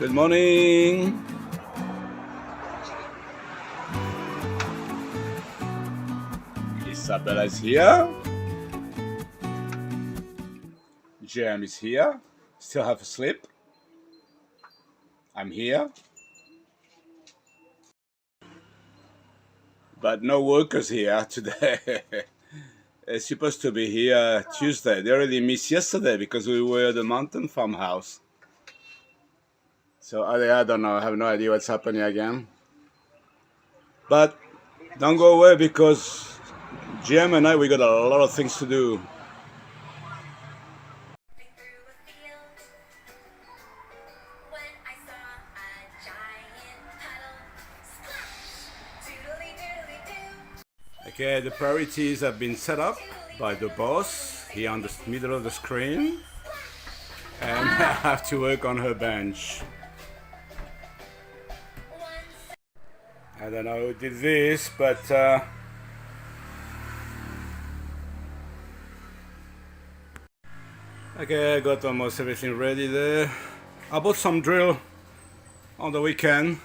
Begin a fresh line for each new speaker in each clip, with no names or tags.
Good morning. Isabella is here. Jem is here. Still half asleep. I'm here. But no workers here today. It's supposed to be here Tuesday. They already missed yesterday because we were at the mountain farmhouse. So I don't know. I have no idea what's happening again. But don't go away because Jem and I, we got a lot of things to do. Okay, the priorities have been set up by the boss here on the middle of the screen, and I have to work on her bench. I don't know who did this, but okay, I got almost everything ready there. I bought some drill on the weekend,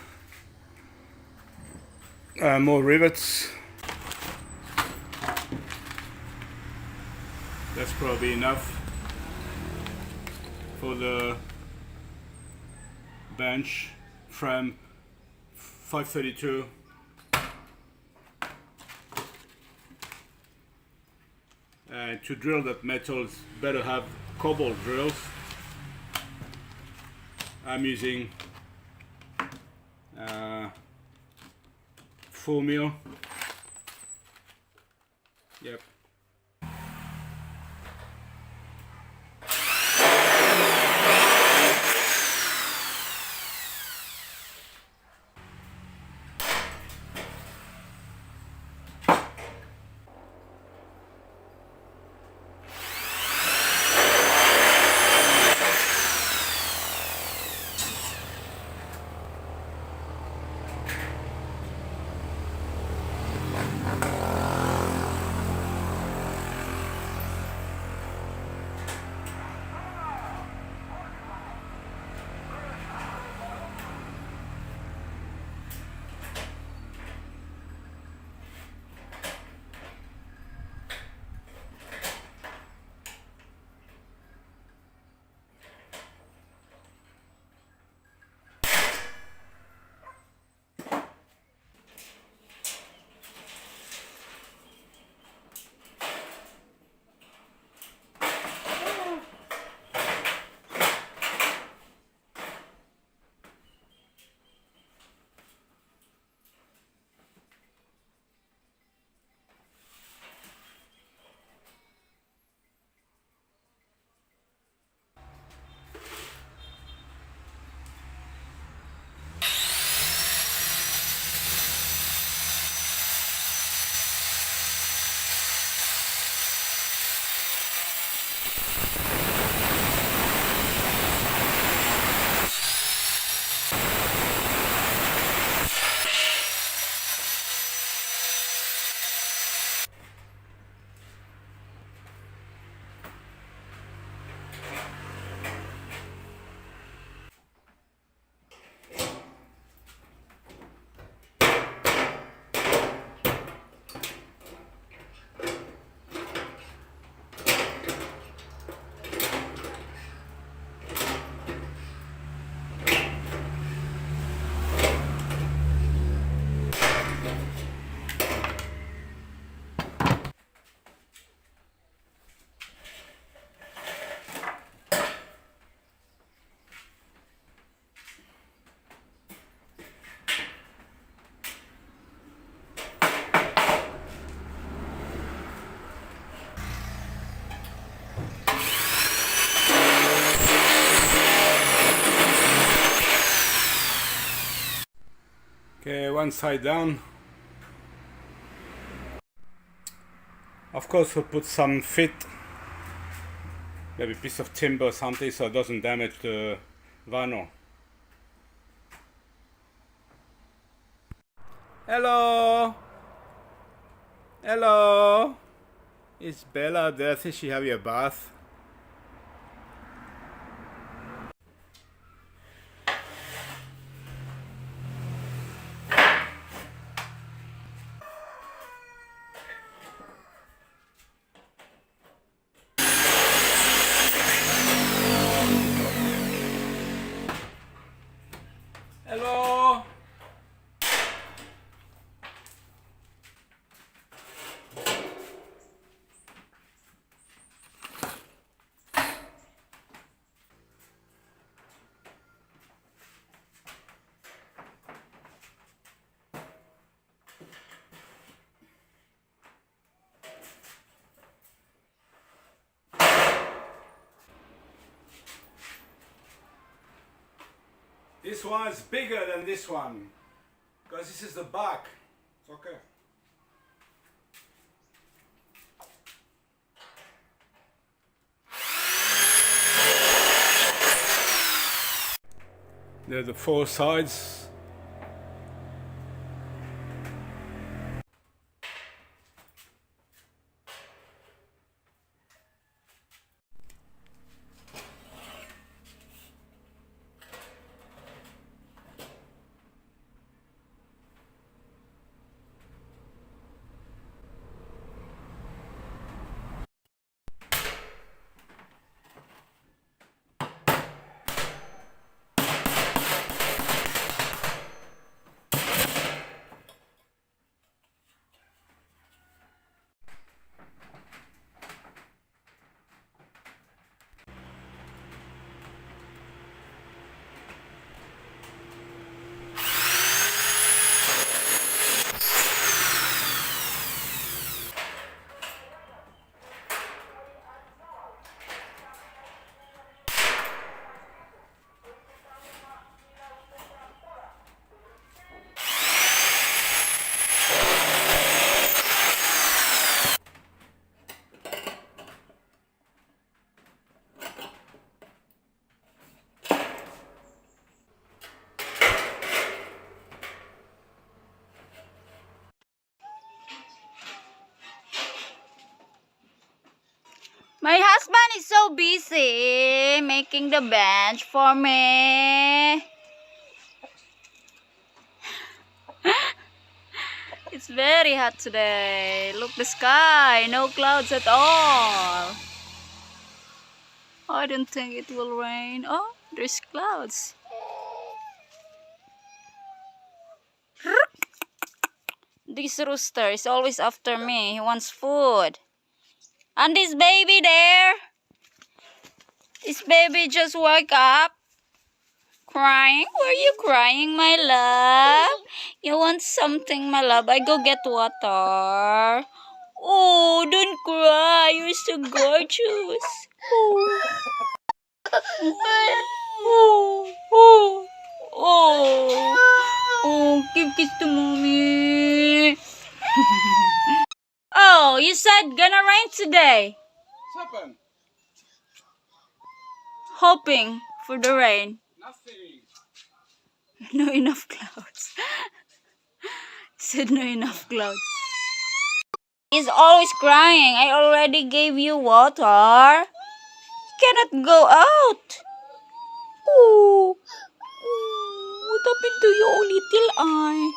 more rivets. That's probably enough for the bench frame 532. And to drill that metal, it's better have cobalt drills. I'm using 4 mil. Yep. Okay, one side down. Of course, we'll put some fit, maybe a piece of timber or something, so it doesn't damage the vinyl. Hello! Hello! Is Bella there? I think she have your bath. This one is bigger than this one because this is the back. It's okay. There are the four sides.
My husband is so busy making the bench for me. It's very hot today. Look the sky, no clouds at all. I don't think it will rain. Oh, there's clouds. This rooster is always after me. He wants food. And this baby there, this baby just woke up, crying. Were you crying, my love? You want something, my love? I go get water. Oh, don't cry. You're so gorgeous. Oh, oh, oh, oh, oh. Give kiss to mommy. Oh, you said gonna rain today.
What's happened?
Hoping for the rain.
Nothing.
No enough clouds. Said no enough clouds. He's always crying. I already gave you water. Cannot go out. Ooh. Ooh. What happened to your little eye?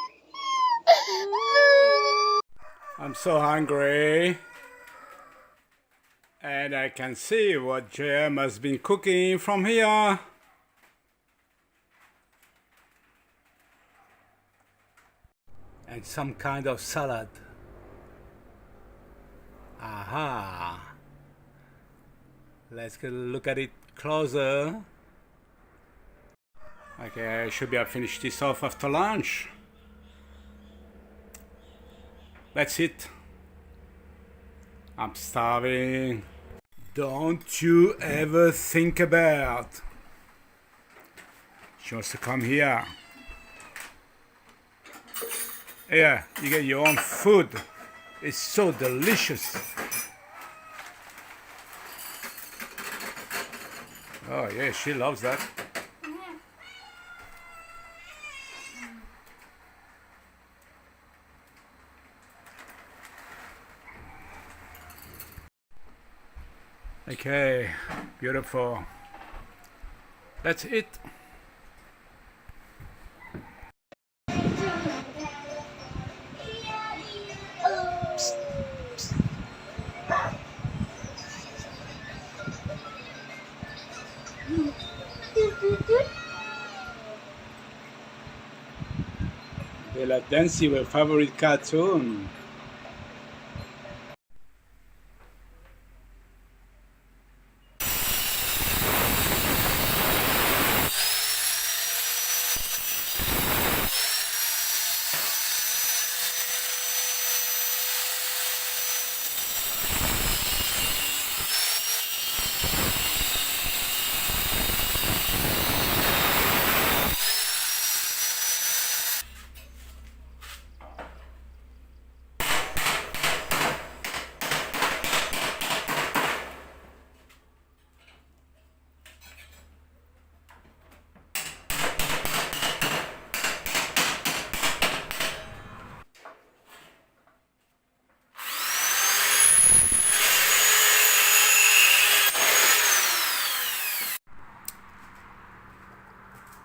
I'm so hungry. And I can see what Jem has been cooking from here. And some kind of salad. Aha. Let's look at it closer. Okay, I should be able to finish this off after lunch. That's it. I'm starving. Don't you ever think about. She wants to come here. Yeah, you get your own food. It's so delicious. Oh yeah, she loves that. Okay, beautiful. That's it. They like dancing with favorite cartoon.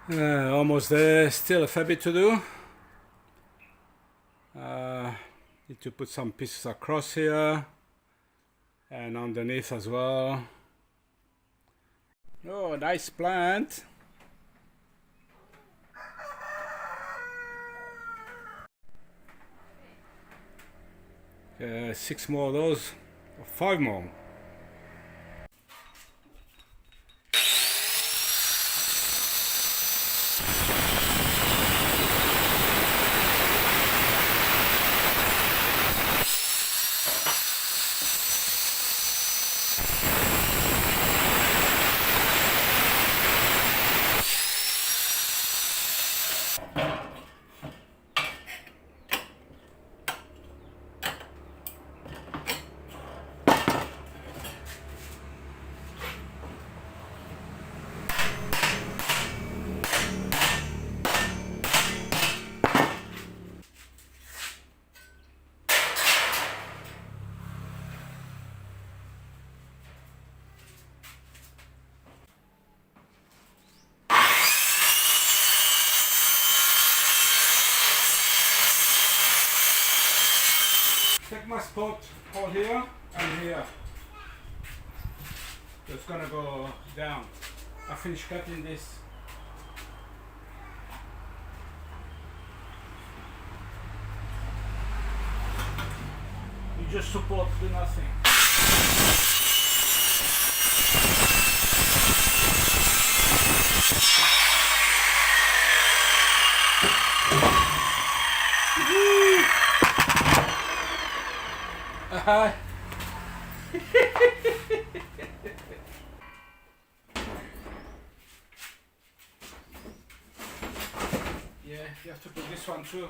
Almost there, still a fair bit to do. Need to put some pieces across here and underneath as well. Oh, nice plant. Six more of those, or 5 more. Take my spot hole here and here. It's gonna go down. I finished cutting this. You just support, do nothing. Yeah, you have to put this one too.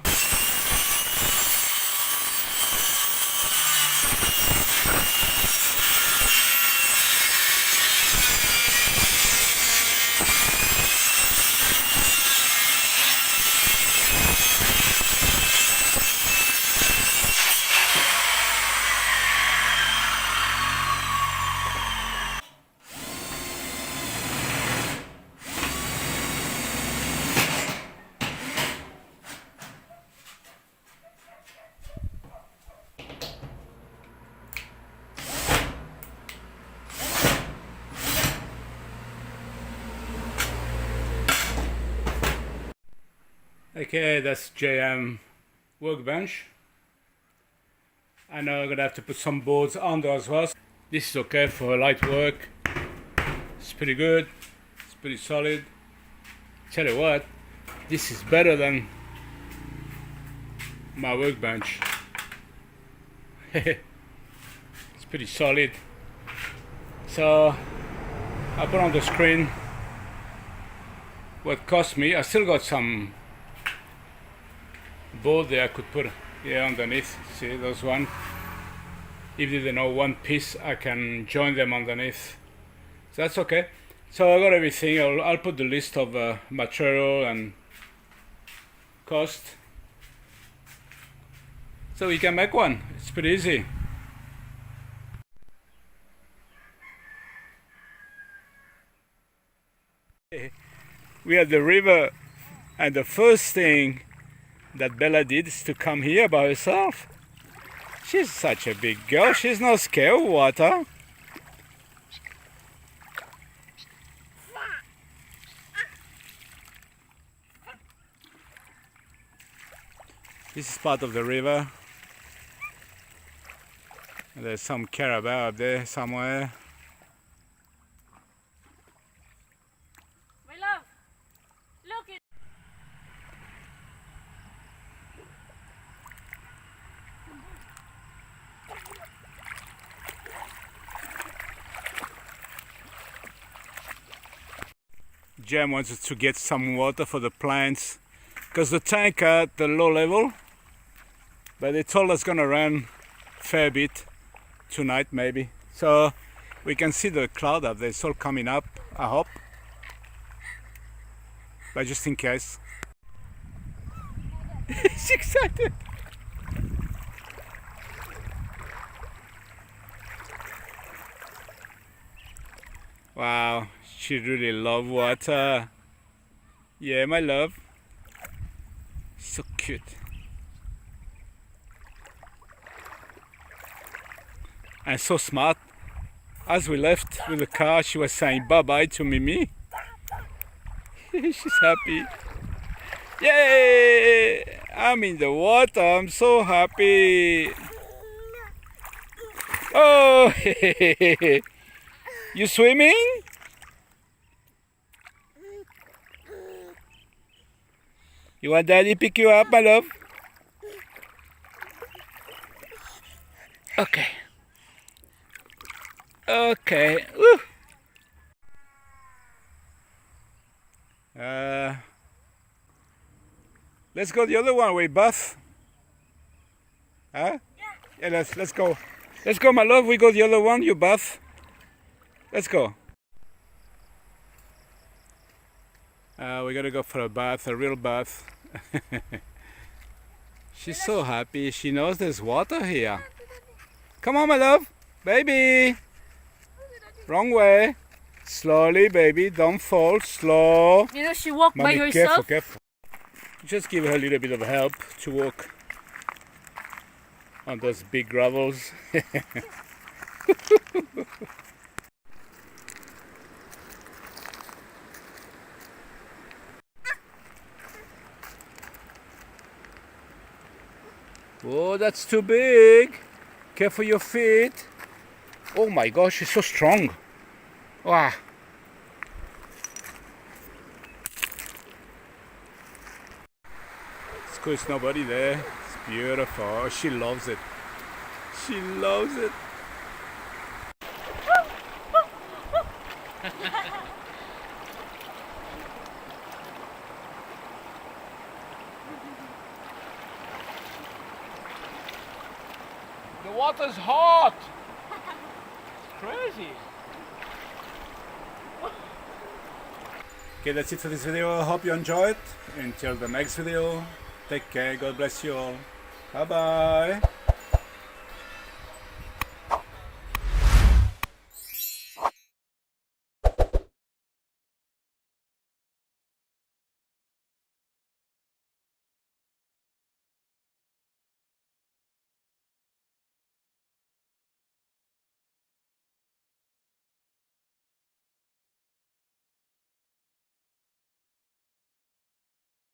Okay, that's JM Workbench. I know I'm gonna have to put some boards under as well. This is okay for light work. It's pretty good. It's pretty solid. Tell you what, this is better than my Workbench. It's pretty solid. So I put on the screen what cost me. I still got some board there I could put here underneath. See those one? If they know one piece, I can join them underneath. So that's okay. So I got everything. I'll put the list of material and cost, so we can make one. It's pretty easy. We are at the river, and the first thing that Bella did is to come here by herself. She's such a big girl. She's not scared of water. This is part of the river. There's some carabao up there somewhere.
My love, look it.
Jem wanted to get some water for the plants because the tank at the low level, but they told us gonna run fair bit tonight maybe, so we can see the cloud up there. It's all coming up, I hope, but just in case. She's excited. Wow, she really loves water. Yeah, my love. So cute. And so smart. As we left with the car, she was saying bye-bye to Mimi. She's happy. Yay! I'm in the water. I'm so happy. Oh, you swimming? You want Daddy pick you up, my love? Okay. Okay. Woo. Let's go the other one way, Buff. Huh? Yeah, let's go. Let's go, my love. We go the other one. You Buff. Let's go. We gotta go for a bath, a real bath. She's so happy. She knows there's water here. Come on, my love. Baby. Wrong way. Slowly, baby. Don't fall. Slow.
You know, she walked by
Mommy,
herself.
careful. Just give her a little bit of help to walk on those big gravels. Oh, that's too big. Careful your feet. Oh my gosh, she's so strong. Wow. It's cool, there's nobody there. It's beautiful. Oh, she loves it. She loves it. The water's hot. It's crazy. Okay, that's it for this video. I hope you enjoyed. Until the next video, take care. God bless you all. Bye bye.